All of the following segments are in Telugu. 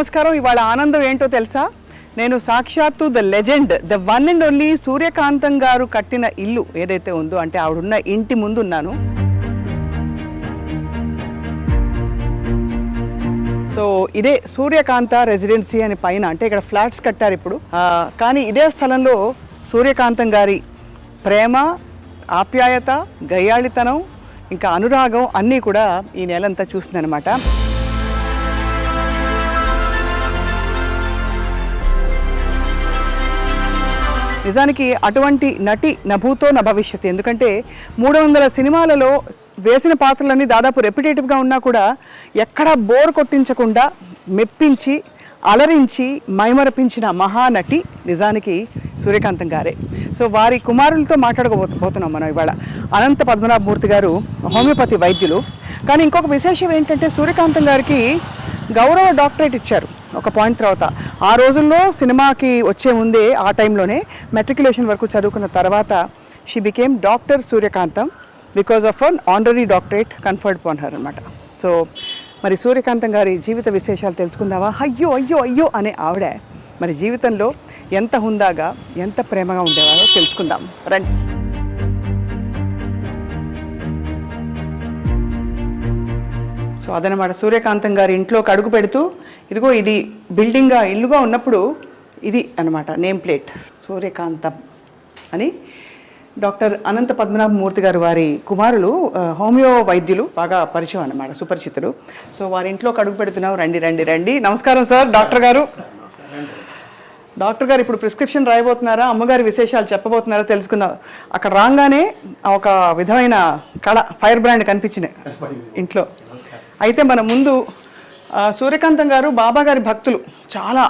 నమస్కారం. ఇవాళ ఆనందం ఏంటో తెలుసా? నేను సాక్షాత్తు the legend, the one and only Suryakantham garu కట్టిన ఇల్లు ఏదైతే ఉందో, అంటే ఆవిడున్న ఇంటి ముందు ఉన్నాను. సో ఇదే సూర్యకాంత రెసిడెన్సీ అని పైన, అంటే ఇక్కడ ఫ్లాట్స్ కట్టారు ఇప్పుడు. కానీ ఇదే స్థలంలో సూర్యకాంతం గారి ప్రేమ, ఆప్యాయత, గయ్యాళితనం, ఇంకా అనురాగం అన్నీ కూడా ఈ నెలంతా చూస్తుందన్నమాట. నిజానికి అటువంటి నటి నభూతో నా భవిష్యత్. ఎందుకంటే 300 సినిమాలలో వేసిన పాత్రలన్నీ దాదాపు రెప్యుటేటివ్గా ఉన్నా కూడా ఎక్కడా బోర్ కొట్టించకుండా మెప్పించి, అలరించి, మైమరపించిన మహానటి నిజానికి సూర్యకాంతం గారే. సో వారి కుమారులతో మాట్లాడకపోతున్నాం మనం ఇవాళ. అనంత పద్మనాభమూర్తి గారు హోమియోపతి వైద్యులు. కానీ ఇంకొక విశేషం ఏంటంటే, సూర్యకాంతం గారికి గౌరవ డాక్టరేట్ ఇచ్చారు ఒక పాయింట్ తర్వాత. ఆ రోజుల్లో సినిమాకి వచ్చే ముందే, ఆ టైంలోనే మెట్రికులేషన్ వరకు చదువుకున్న తర్వాత she became doctor Suryakantham because of an honorary doctorate conferred upon her అనమాట. సో మరి సూర్యకాంతం గారి జీవిత విశేషాలు తెలుసుకుందామా? అయ్యో అయ్యో అయ్యో అనే ఆవిడ మరి జీవితంలో ఎంత హుందాగా, ఎంత ప్రేమగా ఉండేవారో తెలుసుకుందాం రండి. సో అదనమాట, సూర్యకాంతం గారి ఇంట్లోకి అడుగు పెడుతూ, ఇదిగో ఇది బిల్డింగ్గా ఇల్లుగా ఉన్నప్పుడు ఇది అన్నమాట నేమ్ ప్లేట్, సూర్యకాంతం అని. డాక్టర్ అనంత పద్మనాభమూర్తి గారు వారి కుమారులు హోమియో వైద్యులు, బాగా పరిచయం అన్నమాట, సుపరిచితులు. సో వారి ఇంట్లోకి అడుగు పెడుతున్నాం. రండి రండి రండి. నమస్కారం సార్. డాక్టర్ గారు, డాక్టర్ గారు ఇప్పుడు ప్రిస్క్రిప్షన్ రాయబోతున్నారా, అమ్మగారి విశేషాలు చెప్పబోతున్నారా తెలుసుకుందాం. అక్కడ రాగానే ఒక విధమైన కళ, ఫైర్ బ్రాండ్ కనిపించినాయి ఇంట్లో. అయితే మన ముందు సూర్యకాంతం గారు బాబా గారి భక్తులు చాలా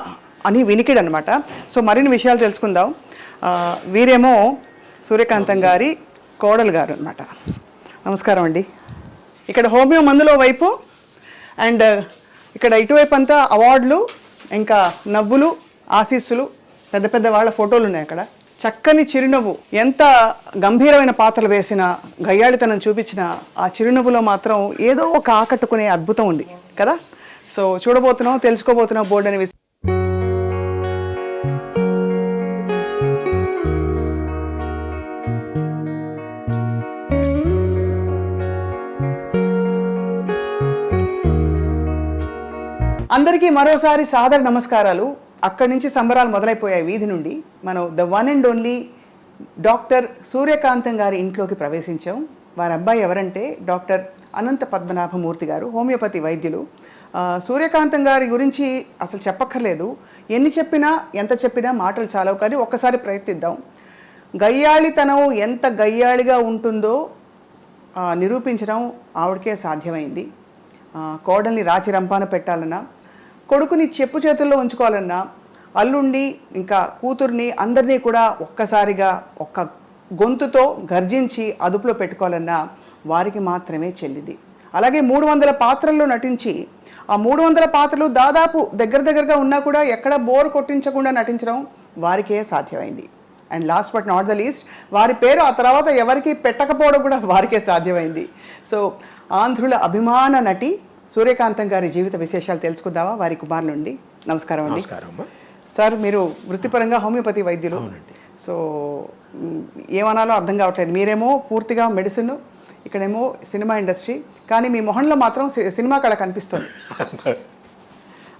అని వినికిడు అనమాట. సో మరిన్ని విషయాలు తెలుసుకుందాం. వీరేమో సూర్యకాంతం గారి కోడలు గారు అనమాట. నమస్కారం అండి. ఇక్కడ హోమియో మందులో వైపు, అండ్ ఇక్కడ ఇటువైపు అంతా అవార్డులు, ఇంకా నవ్వులు, ఆశీస్సులు, పెద్ద పెద్ద వాళ్ళ ఫోటోలు ఉన్నాయి అక్కడ. చక్కని చిరునవ్వు, ఎంత గంభీరమైన పాత్రలు వేసిన, గయ్యాళితనం చూపించిన ఆ చిరునవ్వులో మాత్రం ఏదో ఒక ఆకట్టుకునే అద్భుతం ఉంది కదా. సో చూడబోతున్నాం, తెలుసుకోబోతున్నాం బోర్డు అని. అందరికీ మరోసారి సాదర నమస్కారాలు. అక్కడి నుంచి సంబరాలు మొదలైపోయాయి వీధి నుండి. మనం the one and only doctor Suryakantham గారి ఇంట్లోకి ప్రవేశించాం. వారి అబ్బాయి ఎవరంటే డాక్టర్ అనంత పద్మనాభమూర్తి గారు, హోమియోపతి వైద్యులు. సూర్యకాంతం గారి గురించి అసలు చెప్పక్కర్లేదు. ఎన్ని చెప్పినా, ఎంత చెప్పినా మాటలు చాలవు. కానీ ఒక్కసారి ప్రయత్నిద్దాం. గయ్యాళితనం ఎంత గయ్యాళిగా ఉంటుందో నిరూపించడం ఆవిడకే సాధ్యమైంది. కోడల్ని రాచి రంపాన పెట్టాలన్నా, కొడుకుని చెప్పు చేతుల్లో ఉంచుకోవాలన్నా, అల్లుండి ఇంకా కూతుర్ని అందరినీ కూడా ఒక్కసారిగా ఒక్క గొంతుతో గర్జించి అదుపులో పెట్టుకోవాలన్నా వారికి మాత్రమే చెల్లింది. అలాగే 300 పాత్రల్లో నటించి, ఆ 300 పాత్రలు దాదాపు దగ్గరగా ఉన్నా కూడా ఎక్కడ బోర్ కొట్టించకుండా నటించడం వారికే సాధ్యమైంది. And last but not the least, వారి పేరు ఆ తర్వాత ఎవరికి పెట్టకపోవడం కూడా వారికే సాధ్యమైంది. సో ఆంధ్రుల అభిమాన నటి సూర్యకాంతం గారి జీవిత విశేషాలు తెలుసుకుందామా వారి కుమార్ నుండి. నమస్కారం అండి. సార్, మీరు వృత్తిపరంగా హోమియోపతి వైద్యులు. సో ఏమనాలో అర్థం కావట్లేదు. మీరేమో పూర్తిగా మెడిసిన్, ఇక్కడేమో సినిమా ఇండస్ట్రీ. కానీ మీ మొహంలో మాత్రం సినిమా కళ కనిపిస్తుంది.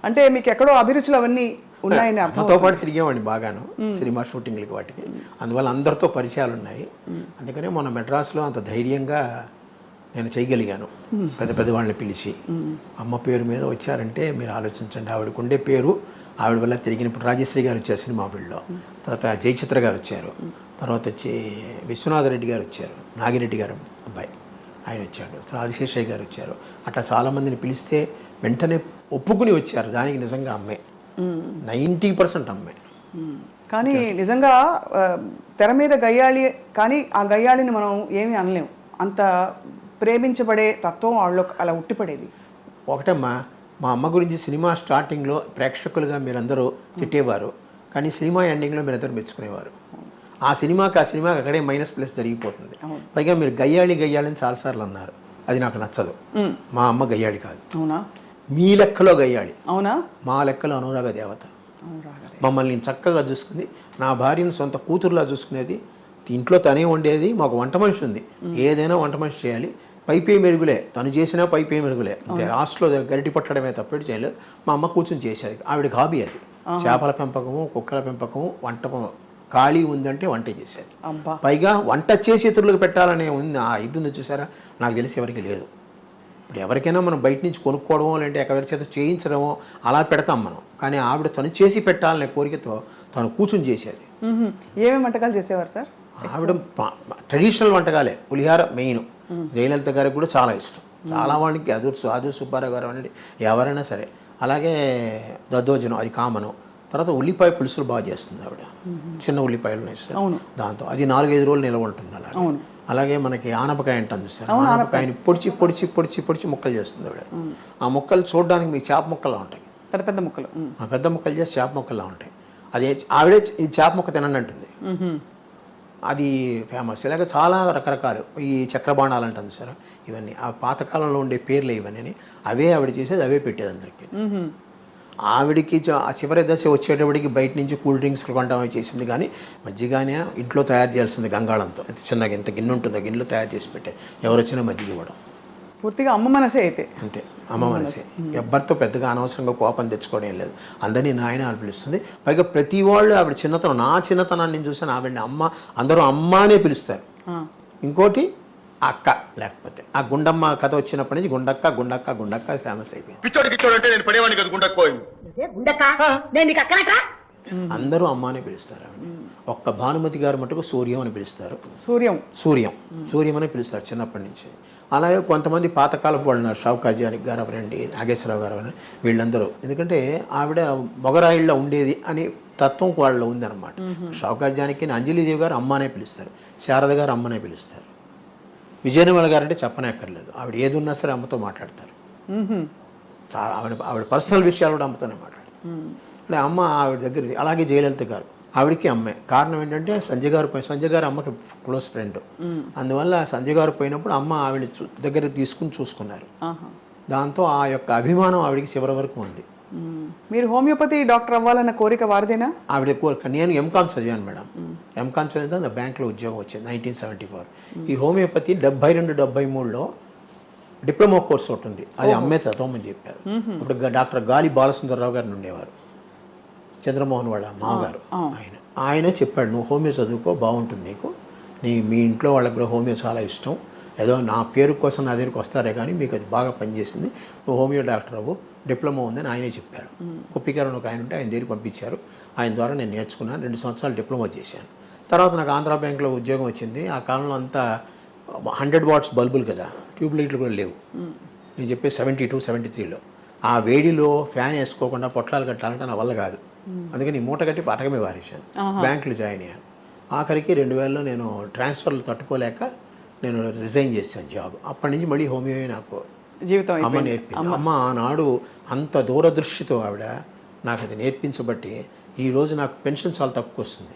అంటే మీకు ఎక్కడో అభిరుచులు అవన్నీ ఉన్నాయని అర్థంతో పాటు తిరిగామండి బాగాను సినిమా షూటింగ్లకి, వాటికి. అందువల్ల అందరితో పరిచయాలు ఉన్నాయి. అందుకనే మొన్న మెడ్రాస్లో అంత ధైర్యంగా నేను చేయగలిగాను. పెద్ద పెద్ద వాళ్ళని పిలిచి, అమ్మ పేరు మీద వచ్చారంటే మీరు ఆలోచించండి. ఆవిడకు ఉండే పేరు, ఆవిడ వల్ల తిరిగిన. ఇప్పుడు రాజశ్రీ గారు వచ్చారు సినిమా ఫీల్డ్లో, తర్వాత జయచిత్ర గారు వచ్చారు, తర్వాత వచ్చి విశ్వనాథరెడ్డి గారు వచ్చారు, నాగిరెడ్డి గారు అబ్బాయి ఆయన వచ్చాడు, ఆదిశేషయ్య గారు వచ్చారు. అట్లా చాలామందిని పిలిస్తే వెంటనే ఒప్పుకుని వచ్చారు. దానికి నిజంగా అమ్మే 90% అమ్మే. కానీ నిజంగా తెర మీద గయ్యాళి, కానీ ఆ గయ్యాళిని మనం ఏమీ అనలేము. అంత ప్రేమించబడే తత్వం వాళ్ళలో అలా ఉట్టిపడేది. ఒకటమ్మా, మా అమ్మ గురించి సినిమా స్టార్టింగ్లో ప్రేక్షకులుగా మీరందరూ తిట్టేవారు, కానీ సినిమా ఎండింగ్లో మీరందరూ మెచ్చుకునేవారు. ఆ సినిమాకి అక్కడే -+ జరిగిపోతుంది. పైగా మీరు గయ్యాళి అని చాలాసార్లు అన్నారు. అది నాకు నచ్చదు. మా అమ్మ గయ్యాళి కాదు. అవునా? మీ లెక్కలో గయ్యాళి, అవునా? మా లెక్కలో అనురాగ దేవత. అనురాగదే. మమ్మల్ని చక్కగా చూసుకుంది. నా భార్యను సొంత కూతురులా చూసుకునేది. ఇంట్లో తనే వండేది. మాకు వంట మనిషి ఉంది. ఏదైనా వంట మనిషి చేయాలి. పైపే మెరుగులే, తను చేసినా పైపే మెరుగులే. అంతే, లాస్ట్లో గరిటి పట్టడమే తప్పేటి చేయలేదు. మా అమ్మ కూర్చొని చేసేది. ఆవిడకి హాబీ అది. చేపల పెంపకము, కుక్కల పెంపకము, వంట ఖాళీ ఉందంటే వంట చేసేది. పైగా వంట చేసి ఇతరులకు పెట్టాలనే ఉంది. ఆ ఇది ఉంది చూసారా, నాకు తెలిసి ఎవరికి లేదు. ఇప్పుడు ఎవరికైనా మనం బయట నుంచి కొనుక్కోవడమో లేదంటే ఎవరి చేత చేయించడమో అలా పెడతాం మనం. కానీ ఆవిడ తను చేసి పెట్టాలనే కోరికతో తను కూర్చొని చేసేది. ఏమేమి వంటకాలు చేసేవారు సార్? ఆవిడ ట్రెడిషనల్ వంటకాలే. పులిహార మెయిన్. జయలలిత గారికి కూడా చాలా ఇష్టం. చాలా వాళ్ళకి ఆదూర్ సుబ్బారావు గారు అనండి, ఎవరైనా సరే. అలాగే దద్దోజనం, అది కామను. తర్వాత ఉల్లిపాయ పులుసులు బాగా చేస్తుంది ఆవిడ. చిన్న ఉల్లిపాయలు వేస్తారు దాంతో. అది 4-5 రోజులు నిల్వ ఉంటుంది. అలాగే మనకి ఆనపకాయ అంటాను చూస్తారు. ఆనపకాయని పొడిచి పొడిచి పొడిచి పొడిచి ముక్కలు చేస్తుంది ఆవిడ. ఆ ముక్కలు చూడడానికి మీకు చేప ముక్కలా ఉంటాయి. పెద్ద పెద్ద ముక్కలు. పెద్ద ముక్కలు చేసి చేప ముక్కల్లా ఉంటాయి. అది ఆవిడే ఈ చేప ముక్క తినండి అంటుంది. అది ఫేమస్. ఇలాగ చాలా రకరకాలు ఈ చక్రబాణాలు అంటాను సార్. ఇవన్నీ ఆ పాతకాలంలో ఉండే పేర్లు ఇవన్నీ. అవే ఆవిడ చేసేది, అవే పెట్టేది అందరికీ. ఆవిడికి ఆ చివరి దశ వచ్చేటప్పటికి బయట నుంచి కూల్ డ్రింక్స్ కొంటామే చేసింది. కానీ మజ్జిగానే ఇంట్లో తయారు చేయాల్సింది గంగాళంతో. చిన్నగా ఇంత గిన్నె ఉంటుందో గిన్నెలో తయారు చేసి పెట్టే, ఎవరు వచ్చినా మజ్జిగ ఇవ్వడం. పూర్తిగా అమ్మ మనసే అయితే. అంతే, అమ్మ మనసే. ఎవ్వరితో పెద్దగా అనవసరంగా కోపం తెచ్చుకోవడం లేదు. అందరినీ నాయన అని పిలుస్తుంది. పైగా ప్రతి వాళ్ళు ఆవిడ చిన్నతనం, నా చిన్నతనాన్ని నేను చూసాను. ఆవిడని అమ్మ, అందరూ అమ్మ అనే పిలుస్తారు. ఇంకోటి అక్క, లేకపోతే ఆ గుండమ్మ కథ వచ్చినప్పటి నుంచి గుండక్క గుండక్క గుండక్క ఫేమస్ అయిపోయింది. అందరూ అమ్మ అని పిలుస్తారు ఆవిడ. ఒక్క భానుమతి గారు మటుకు సూర్యం అని పిలుస్తారు. సూర్యం అని పిలుస్తారు చిన్నప్పటి నుంచి. అలాగే కొంతమంది పాతకాలపు వాళ్ళు ఉన్నారు. షౌకాజానికి గారు అవనండి, నాగేశ్వరరావు గారు అవనండి, వీళ్ళందరూ. ఎందుకంటే ఆవిడ మొగరాయిల్లో ఉండేది అని తత్వం వాళ్ళలో ఉందన్నమాట. షౌకాజానికి అంజలిదేవి గారు అమ్మ అనే పిలుస్తారు. శారద గారు అమ్మనే పిలుస్తారు. విజయనిర్మల గారు అంటే చెప్పనక్కర్లేదు. ఆవిడ ఏది ఉన్నా సరే అమ్మతో మాట్లాడతారు. చాలా ఆవిడ పర్సనల్ విషయాలు కూడా అమ్మతోనే మాట్లాడతారు. అంటే అమ్మ ఆవిడ దగ్గర. అలాగే జయలలిత గారు, ఆవిడకి అమ్మే. కారణం ఏంటంటే సంజయ్ గారు అమ్మకి క్లోజ్ ఫ్రెండ్. అందువల్ల సంజయ్ గారు పోయినప్పుడు అమ్మ ఆవిడ దగ్గర తీసుకుని చూసుకున్నారు. దాంతో ఆ యొక్క అభిమానం ఆవిడకి చివరి వరకు ఉంది. మీరు హోమియోపతి డాక్టర్ అవ్వాలన్న కోరిక వారిదేనా? ఆవిడ కోరిక. నేను ఎంకామ్ చదివాను మేడం. ఎంకామ్ చదివితే నా బ్యాంక్లో ఉద్యోగం వచ్చింది 1974. ఈ హోమియోపతి 72-73లో డిప్లొమా కోర్స్ ఒకటి ఉంది. అది అమ్మే చదవమని చెప్పారు. ఇప్పుడు డాక్టర్ గాలి బాలసుందరరావు గారిని ఉండేవారు, చంద్రమోహన్ వాళ్ళ మామగారు. ఆయన చెప్పాడు, నువ్వు హోమియో చదువుకో, బాగుంటుంది నీకు. మీ ఇంట్లో వాళ్ళకి కూడా హోమియో చాలా ఇష్టం. ఏదో నా పేరు కోసం నా దగ్గరికి వస్తారే కానీ మీకు అది బాగా పనిచేసింది. నువ్వు హోమియో డాక్టర్ అవ్వు, డిప్లొమా ఉందని ఆయనే చెప్పారు. కుప్పికరణ ఒక ఆయన ఉంటే ఆయన దగ్గరికి పంపించారు. ఆయన ద్వారా నేను నేర్చుకున్నాను. 2 సంవత్సరాలు డిప్లొమా చేశాను. తర్వాత నాకు ఆంధ్రా బ్యాంక్లో ఉద్యోగం వచ్చింది. ఆ కాలంలో అంతా 100 వాట్స్ బల్బులు కదా, ట్యూబ్ లైట్లు కూడా లేవు. నేను చెప్పే 72-73లో ఆ వేడిలో ఫ్యాన్ వేసుకోకుండా పొట్లాలు కట్టాలంటే నా వల్ల కాదు. అందుకని మూట కట్టి పటకమే వారేశాను. బ్యాంకులో జాయిన్ అయ్యాను. ఆఖరికి 2000లో నేను ట్రాన్స్ఫర్లు తట్టుకోలేక నేను రిజైన్ చేశాను జాబ్. అప్పటి నుంచి మళ్ళీ హోమియో నాకు జీవితం అమ్మ నేర్పింది. అమ్మ ఆనాడు అంత దూరదృష్టితో ఆవిడ నాకు అది నేర్పించబట్టి ఈరోజు నాకు పెన్షన్ చాలా తక్కువ వస్తుంది.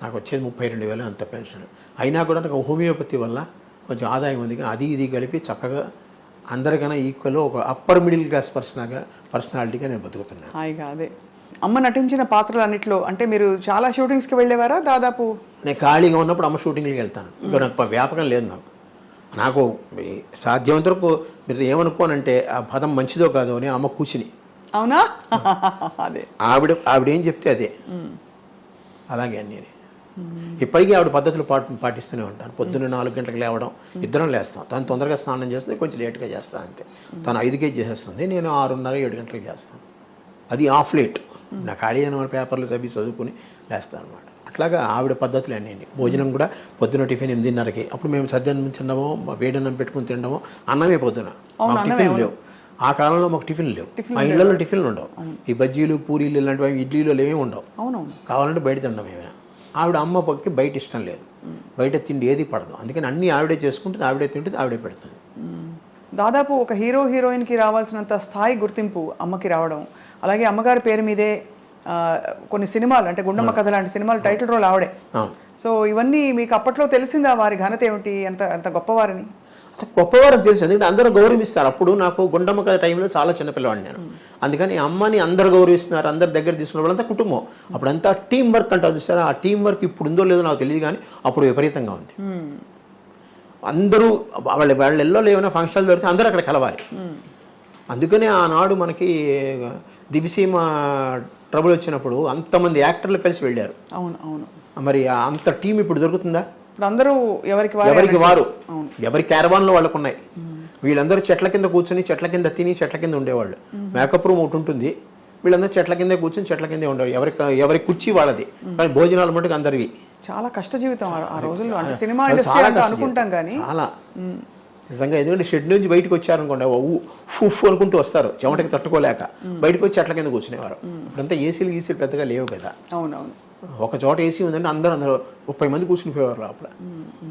నాకు వచ్చేది 32,000 అంత పెన్షన్. అయినా కూడా నాకు హోమియోపతి వల్ల కొంచెం ఆదాయం ఉంది. అది ఇది కలిపి చక్కగా అందరికన్నా ఈక్వల్ ఒక అప్పర్ మిడిల్ క్లాస్ పర్సనాలిటీగా నేను బతుకుతున్నాను. హాయిగా. అదే అమ్మ నటించిన పాత్రలు అన్నిట్లో అంటే మీరు చాలా షూటింగ్స్కి వెళ్ళేవారా? దాదాపు నేను ఖాళీగా ఉన్నప్పుడు అమ్మ షూటింగ్కి వెళ్తాను. ఇంకా నాకు వ్యాపకం లేదు. నాకు సాధ్యమంత వరకు మీరు ఏమనుకోనంటే ఆ పదం మంచిదో కాదో అని అమ్మ కూర్చుని. అవునా? అదే ఆవిడ ఏం చెప్తే అదే. అలాగే నేను ఇప్పటికీ ఆవిడ పద్ధతులు పాటిస్తూనే ఉంటాను. పొద్దున్న 4 గంటలకు లేవడం, ఇద్దరం లేస్తాం. తను తొందరగా స్నానం చేస్తుంది, కొంచెం లేట్గా చేస్తాను అంతే. తను 5కే చేసేస్తుంది, నేను 6:30-7 గంటలకు చేస్తాను. అది ఆఫ్ లేట్. నా ఖాళీ అయిన పేపర్లు చదువుకుని లేస్తాను అనమాట. అట్లాగా ఆవిడ పద్ధతులు అన్నీ. భోజనం కూడా పొద్దున టిఫిన్ 8:30కి. అప్పుడు మేము సద్యాన్నం తినడమో, వేడన్నం పెట్టుకుని తినడమో, అన్నమే పొద్దున. టిఫిన్ లేవు ఆ కాలంలో. మాకు టిఫిన్ లేవు. మా ఇళ్లలో టిఫిన్లు ఉండవు. ఈ బజ్జీలు, పూరీలు ఇలాంటివి, ఇడ్లీలు ఏమీ ఉండవు. కావాలంటే బయట తినడం ఏమైనా. ఆవిడ అమ్మ పక్కకి బయట ఇష్టం లేదు. బయట తిండి ఏది పడదు. అందుకని అన్నీ ఆవిడే చేసుకుంటుంది, ఆవిడే తింటుంది, ఆవిడే పెడుతుంది. దాదాపు ఒక హీరోయిన్కి రావాల్సినంత స్థాయి గుర్తింపు అమ్మకి రావడం, అలాగే అమ్మగారి పేరు మీదే కొన్ని సినిమాలు అంటే గుండమ్మ కథ లాంటి సినిమాలు టైటిల్ రోల్ ఆవిడే. సో ఇవన్నీ మీకు అప్పట్లో తెలిసిందా వారి ఘనత ఏమిటి, అంత గొప్పవారని? గొప్పవారని తెలుసు, ఎందుకంటే అందరూ గౌరవిస్తారు. అప్పుడు నాకు గుండమ్మ టైంలో చాలా చిన్నపిల్లవాడిని నేను, అందుకని అమ్మని అందరు గౌరవిస్తున్నారు, అందరి దగ్గర తీసుకున్న వాళ్ళంతా కుటుంబం. అప్పుడంతా టీం వర్క్ అంటారు చూసారా, ఆ టీం వర్క్ ఇప్పుడు ఉందో లేదో నాకు తెలియదు, కానీ అప్పుడు విపరీతంగా ఉంది. అందరూ వాళ్ళ ఎల్లో ఏమైనా ఫంక్షన్లు పెడితే అందరూ అక్కడ కలవాలి. అందుకనే ఆనాడు మనకి దివిసీమ ట్రబుల్ వచ్చినప్పుడు అంతమంది యాక్టర్లు కలిసి వెళ్ళారు. అవును అవును. మరి అంత టీం ఇప్పుడు దొరుకుతుందా? ఇప్పుడు అందరూ ఎవరికి వారు ఎవరి క్యారవాన్లో వాళ్ళకు ఉన్నాయి. వీళ్ళందరూ చెట్ల కింద కూర్చొని చెట్ల కింద తిని చెట్ల కింద ఉండేవాళ్ళు. మేకప్ రూమ్ ఒకటి ఉంటుంది, వీళ్ళందరూ చెట్ల కింద కూర్చొని చెట్ల కిందే ఉండేవాళ్ళు. ఎవరి కుర్చీ వాళ్ళది, కానీ భోజనాలు మటుకు అందరివి. చాలా కష్ట జీవితం ఆ రోజుల్లో. అంటే సినిమా ఇండస్ట్రీ అంటే అనుకుంటాం కానీ చాలా నిజంగా, ఎందుకంటే షెడ్ నుంచి బయటకు వచ్చారనుకోండి, ఫుఫ్ అనుకుంటూ వస్తారు చెమటకి తట్టుకోలేక, బయటకు వచ్చి చెట్ల కింద కూర్చునేవారు. ఇప్పుడంతా ఏసీలు గీసీలు పెద్దగా లేవు కదా. అవునవును. ఒక చోట ఏసీ ఉందంటే అందరూ 30 మంది కూర్చునిపోయేవారు లోపల.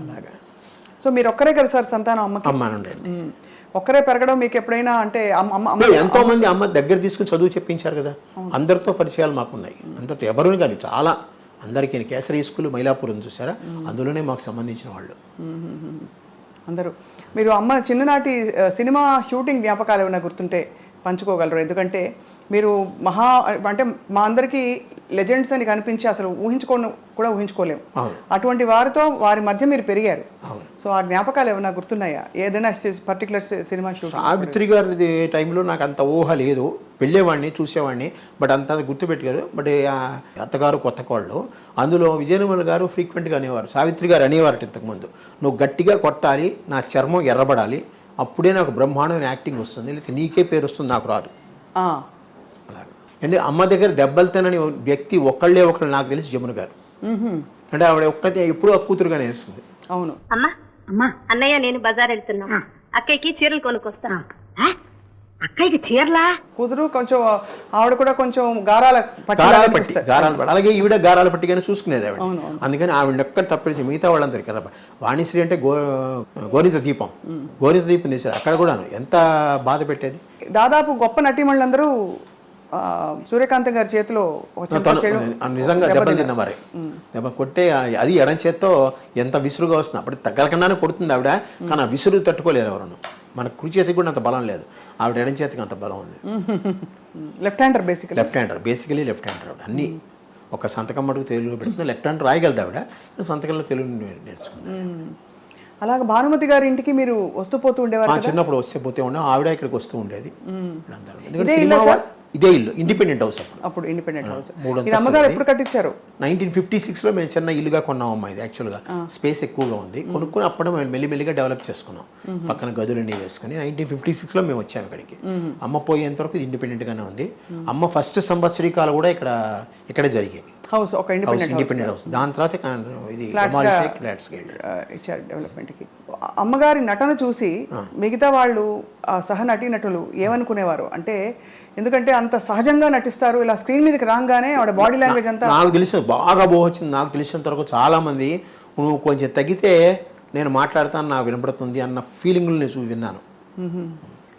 అలాగా. సో మీరు ఒక్కరే కదా సార్ సంతానం అమ్మకి? అమ్మానండి. ఒక్కరే పెరగడం మీకు ఎప్పుడైనా అంటే ఎంతో మంది అమ్మ దగ్గర తీసుకుని చదువు చెప్పించారు కదా, అందరితో పరిచయాలు మాకున్నాయి. అందరితో ఎవరు కానీ చాలా అందరికీ కేసరి స్కూల్ మైలాపూర్ ఉంది చూసారా, అందులోనే మాకు సంబంధించిన వాళ్ళు అందరూ. మీరు అమ్మ చిన్ననాటి సినిమా షూటింగ్ జ్ఞాపకాలు ఏమైనా గుర్తుంటే పంచుకోగలరు? ఎందుకంటే మీరు అంటే మా అందరికీ లెజెండ్స్ అని కనిపించి అసలు ఊహించుకోలేము. అటువంటి వారి మధ్య మీరు పెరిగారు. సో ఆ జ్ఞాపకాలు ఏమైనా గుర్తున్నాయా? ఏదైనా పర్టికులర్ సినిమా షూటింగ్? సావిత్రి గారి టైంలో నాకు అంత ఊహ లేదు, వెళ్ళేవాడిని చూసేవాడిని, బట్ అంత గుర్తుపెట్టలేదు. బట్ అత్తగారు కొత్త కోళ్ళు, అందులో విజయనిర్మల గారు ఫ్రీక్వెంట్గా అనేవారు, సావిత్రి గారు అనేవారు ఇంతకుముందు, నువ్వు గట్టిగా కొట్టాలి, నా చర్మం ఎర్రబడాలి, అప్పుడే నాకు బ్రహ్మాండమైన యాక్టింగ్ వస్తుంది, లేకపోతే నీకే పేరు వస్తుంది, నాకు రాదు. అలాగే అంటే అమ్మ దగ్గర దెబ్బలు తినని వ్యక్తి ఒకళ్ళే ఒకళ్ళు నాకు తెలిసి జమున గారు. అంటే ఆవిడ ఒక్కతే ఎప్పుడూ కూతురుగానే వేస్తుంది. అవును. అమ్మా అన్నయ్య నేను బజార్ వెళ్తున్నా, అక్కయ్యకి చీరలు కొనుక్కొస్తా. అక్కయ్యకి చీరలా? కూతురు కొంచెం ఆవిడ కూడా కొంచెం గారాల పట్టి, అలాగే ఈవిడ గారాల పట్టిగానే చూసుకునేది ఆవిడ. అందుకని ఆవిడ ఒక్కటి తప్పించి మిగతా వాళ్ళందరికీ వాణిశ్రీ అంటే గోరింత దీపం తీశారు, అక్కడ కూడా ఎంత బాధ పెట్టేది. దాదాపు గొప్ప నటీమణులందరూ సూర్యకాంతం గారి చేతిలో నిజంగా దెబ్బలు తిన్న మరి, దెబ్బ కొట్టే అది ఎడం చేత్తో ఎంత విసురుగా వస్తుంది, అప్పుడు తగ్గలకుండానే కొడుతుంది ఆవిడ, కానీ ఆ విసురు తట్టుకోలేరు ఎవరు. మన కుడి చేతికి కూడా అంత బలం లేదు, ఆవిడ ఎడం చేతికి అంత బలం ఉంది. Left hander basically left hander ఆవిడ. అన్ని ఒక సంతకం మటుకు తెలుగులో పెడుతుంది, లెఫ్ట్ హ్యాండ్ రాయగలదు ఆవిడ, సంతకంలో తెలుగు నేర్చుకుంది. అలాగే భానుమతి గారి ఇంటికి మీరు వస్తూ పోతూ ఉండేవారు? చిన్నప్పుడు వస్తే పోతే ఉండే, ఆవిడ ఇక్కడికి వస్తూ ఉండేది. ఇదే ఇల్లు, ఇండిపెండెంట్ హౌస్. అప్పుడు ఇండిపెండెంట్ హౌస్. అమ్మగారు ఎప్పుడు కట్టించారు? 1956లో మేము చిన్న ఇల్లుగా కొన్నాం అమ్మా. ఇది యాక్చువల్గా స్పేస్ ఎక్కువగా ఉంది, కొనుక్కుని అప్పుడు మేము మెల్లిమెల్లిగా డెవలప్ చేసుకున్నాం, పక్కన గదులన్నీ వేసుకుని. 1956లో మేము వచ్చాము ఇక్కడికి. అమ్మ పోయేంత వరకు ఇండిపెండెంట్ గానే ఉంది. అమ్మ ఫస్ట్ సంవత్సరీకాలు కూడా ఇక్కడే జరిగాయి. హౌస్ ఒక ఇండిపెండెంట్ హౌస్. దాని తర్వాత ఇది ఇచ్చారు డెవలప్మెంట్కి. అమ్మగారి నటన చూసి మిగతా వాళ్ళు సహ నటీనటులు ఏమనుకునేవారు? అంటే ఎందుకంటే అంత సహజంగా నటిస్తారు, ఇలా స్క్రీన్ మీదకి రాగానే ఆవిడ బాడీ లాంగ్వేజ్ అంతా నాకు తెలిసిన బాగా బాగొచ్చింది. నాకు తెలిసినంత వరకు చాలా మంది నువ్వు కొంచెం తగ్గితే నేను మాట్లాడతాను, నాకు వినపడుతుంది అన్న ఫీలింగ్లు నేను విన్నాను.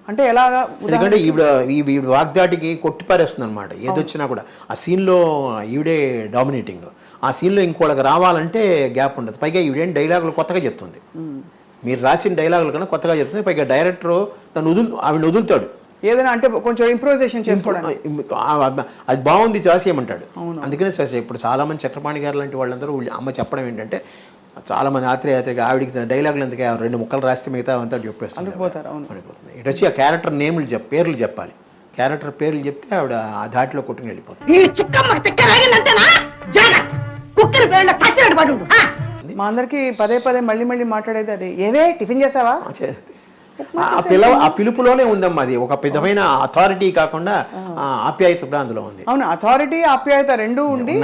అంటే ఎలాగా? ఎందుకంటే ఈవిడ వాగ్దాటికి కొట్టిపారేస్తుంది అనమాట, ఏదొచ్చినా కూడా. ఆ సీన్లో ఈవిడే డామినేటింగ్, ఆ సీన్లో ఇంకోళ్ళకి రావాలంటే గ్యాప్ ఉండదు. పైగా ఈవిడేం డైలాగులు కొత్తగా చెప్తుంది, మీరు రాసిన డైలాగులు కన్నా కొత్తగా చెప్తుంది. పైగా డైరెక్టర్ ఆవిడ వదులుతాడు ఏదైనా, అంటే కొంచెం ఇంప్రూవైజేషన్ చేసుకోవడానికి. అది బాగుంది చేసేయమంటాడు, అందుకనే చేసే. ఇప్పుడు చాలామంది చక్రపాణి గారు లాంటి వాళ్ళందరూ అమ్మ చెప్పడం ఏంటంటే, చాలామంది ఆత్రేయాత్రిగా ఆవిడికి డైలాగులు ఎందుకు 2 ముక్కలు రాస్తే మిగతా అంతా చెప్పేస్తుంది, అనిపోతుంది. ఇటు వచ్చి ఆ క్యారెక్టర్ పేర్లు చెప్పాలి, క్యారెక్టర్ పేర్లు చెప్తే ఆవిడ ఆ ధాటిలో కొట్టుకుని వెళ్ళిపోతుంది. మా అందరికి పదే మళ్ళీ మాట్లాడేది అది, ఏవే టిఫిన్ చేసావా? ఆ పిలుపులోనే ఉందమ్మా, అది ఒక విధమైన అథారిటీ కాకుండా ఆప్యాయత కూడా అందులో ఉంది. అవును, అథారిటీ ఆప్యాయత రెండూ ఉండి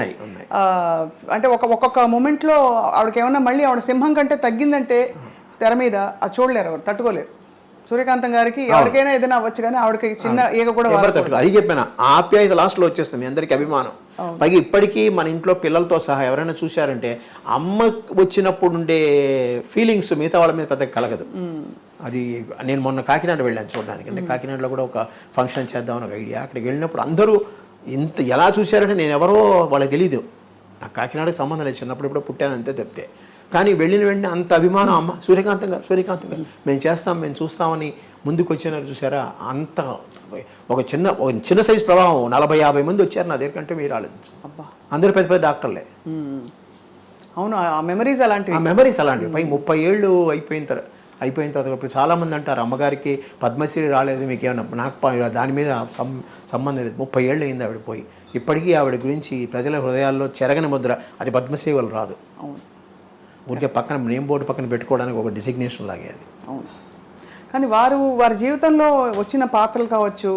అంటే ఒక్కొక్క మూమెంట్ లో ఆవిడకి ఏమన్నా మళ్ళీ ఆవిడ సింహం కంటే తగ్గిందంటే తెర మీద అది చూడలేరు, ఎవరు తట్టుకోలేరు. సూర్యకాంతం గారికి ఎవరికైనా ఏదైనా అవ్వచ్చు, కానీ ఆవిడకి చిన్న ఈగ కూడా అది చెప్పాను. ఆప్యాయత లాస్ట్ లో వచ్చేస్తుంది, మీ అందరికి అభిమానం. పైగా ఇప్పటికీ మన ఇంట్లో పిల్లలతో సహా ఎవరైనా చూశారంటే అమ్మ వచ్చినప్పుడు ఉండే ఫీలింగ్స్ మిగతా వాళ్ళ మీద పెద్దగా కలగదు. అది నేను మొన్న కాకినాడ వెళ్ళాను చూడడానికి. అంటే కాకినాడలో కూడా ఒక ఫంక్షన్ చేద్దామని ఒక ఐడియా. అక్కడికి వెళ్ళినప్పుడు అందరూ ఎలా చూశారంటే నేను ఎవరో వాళ్ళకి తెలీదు, నాకు కాకినాడకి సంబంధం లేదు, చిన్నప్పుడు ఇప్పుడు పుట్టాను అంతే తప్పితే. కానీ వెళ్ళిన వెంటనే అంత అభిమానం అమ్మ సూర్యకాంతం గారు మేము చేస్తాం, మేము చూస్తామని ముందుకు వచ్చినారు చూసారా. అంత ఒక చిన్న సైజు ప్రభావం 40-50 మంది వచ్చారు నా దగ్గర కంటే మీరు ఆలోచించు. అబ్బా, అందరూ పెద్ద పెద్ద డాక్టర్లే. అవును, ఆ మెమరీస్ అలాంటివి. ఆ మెమరీస్ అలాంటివి. పై 30 ఏళ్ళు అయిపోయిన తర్వాత ఇప్పుడు చాలామంది అంటారు అమ్మగారికి పద్మశ్రీ రాలేదు మీకేమన్నా. నాకు దాని మీద సంబంధం లేదు. 30 ఏళ్ళు అయింది ఆవిడ పోయి. ఇప్పటికీ ఆవిడ గురించి ప్రజల హృదయాల్లో చెరగని ముద్ర. అది పద్మశ్రీ వల్ల రాదు. అవును, ఊరికే పక్కన నేమ్ బోర్డు పక్కన పెట్టుకోవడానికి ఒక డిసిగ్నేషన్ లాగే అది. అవును. కానీ వారి జీవితంలో వచ్చిన పాత్రలు కావచ్చు,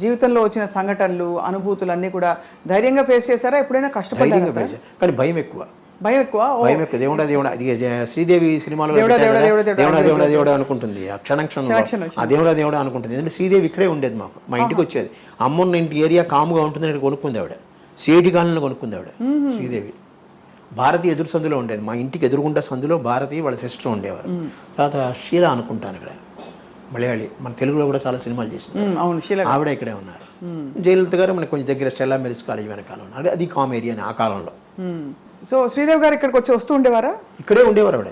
జీవితంలో వచ్చిన సంఘటనలు, అనుభూతులు అన్నీ కూడా ధైర్యంగా ఫేస్ చేశారా? ఎప్పుడైనా కష్టపడ్డారా సార్? కానీ భయం ఎక్కువ. దేవుడా అది శ్రీదేవి సినిమాలో దేవుడా అనుకుంటుంది. ఆ క్షణం ఆ దేవుడా అనుకుంటుంది. ఎందుకంటే శ్రీదేవి ఇక్కడే ఉండేది మాకు, మా ఇంటికి వచ్చేది. అమ్మన్న ఇంటి ఏరియా కాముగా ఉంటుంది, ఇక్కడ కొనుక్కుంది ఆవిడ. సిఐటి కాలనీలో కొనుక్కుంది ఆవిడ శ్రీదేవి. భారతి ఎదురు సందులో ఉండేది, మా ఇంటికి ఎదురుగుండా సందులో భారతి వాళ్ళ సిస్టర్ ఉండేవారు. తర్వాత షీలా అనుకుంటాను ఇక్కడ, మలయాళి, మన తెలుగులో కూడా చాలా సినిమాలు చేసింది ఆవిడ. ఇక్కడే ఉన్నారు. జయలలిత గారు మనకు కొంచెం దగ్గర స్టెల్లా మెరిస్ కాలేజ్ వెనకాల ఉన్నారు. అది కామ్ ఏరియా ఆ కాలంలో. సో శ్రీదేవి గారు ఇక్కడికి వస్తూ ఉండేవారా? ఇక్కడే ఉండేవారు ఆవిడ.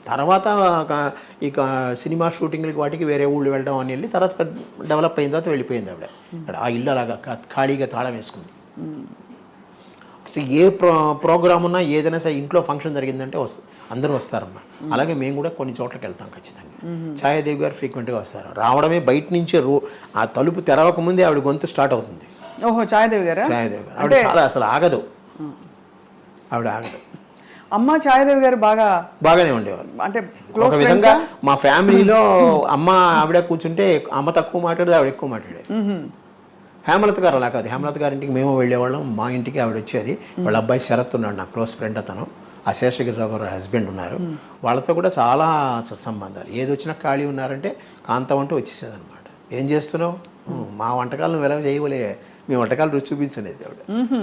తర్వాత ఇక సినిమా షూటింగ్లకి వాటికి వేరే ఊళ్ళు వెళ్ళడం అని వెళ్ళి తర్వాత డెవలప్ అయిన తర్వాత వెళ్ళిపోయింది ఆవిడ. ఇక్కడ ఆ ఇల్లు అలాగా ఖాళీగా తాళం వేసుకుంది. ఏ ప్రోగ్రామ్ ఉన్నా ఏదైనా సరే ఇంట్లో ఫంక్షన్ జరిగిందంటే అందరూ వస్తారమ్మా. అలాగే మేము కూడా కొన్ని చోట్లకి వెళ్తాం ఖచ్చితంగా. ఛాయాదేవి గారు ఫ్రీక్వెంట్గా వస్తారు. రావడమే బయట నుంచే ఆ తలుపు తెరవక ముందే ఆవిడ గొంతు స్టార్ట్ అవుతుంది. ఓహో, ఛాయాదేవి గారు ఆవిడ చాలా అసలు ఆగదు. ఆవిడ ఆగదు. అమ్మ ఛాయాదేవి గారు బాగానే ఉండేవారు. అంటే ఒక విధంగా మా ఫ్యామిలీలో అమ్మ ఆవిడ కూర్చుంటే అమ్మ తక్కువ మాట్లాడేది, ఆవిడ ఎక్కువ మాట్లాడేది. హేమలత గారు అలా కాదు. హేమలత గారి ఇంటికి మేము వెళ్ళేవాళ్ళం, మా ఇంటికి ఆవిడ వచ్చేది. వాళ్ళ అబ్బాయి శరత్ ఉన్నాడు, నా క్లోజ్ ఫ్రెండ్. అతను శేషగిరిరావు గారు హస్బెండ్ ఉన్నారు. వాళ్ళతో కూడా చాలా సత్సంబంధాలు. ఏది వచ్చినా ఖాళీ ఉన్నారంటే కాంతం అంటూ వచ్చేసేది అనమాట. ఏం చేస్తున్నావు, మా వంటకాలను ఎలా చేయవలే, మీ వంటకాలు రుచి చూపించలేదు ఆవిడ.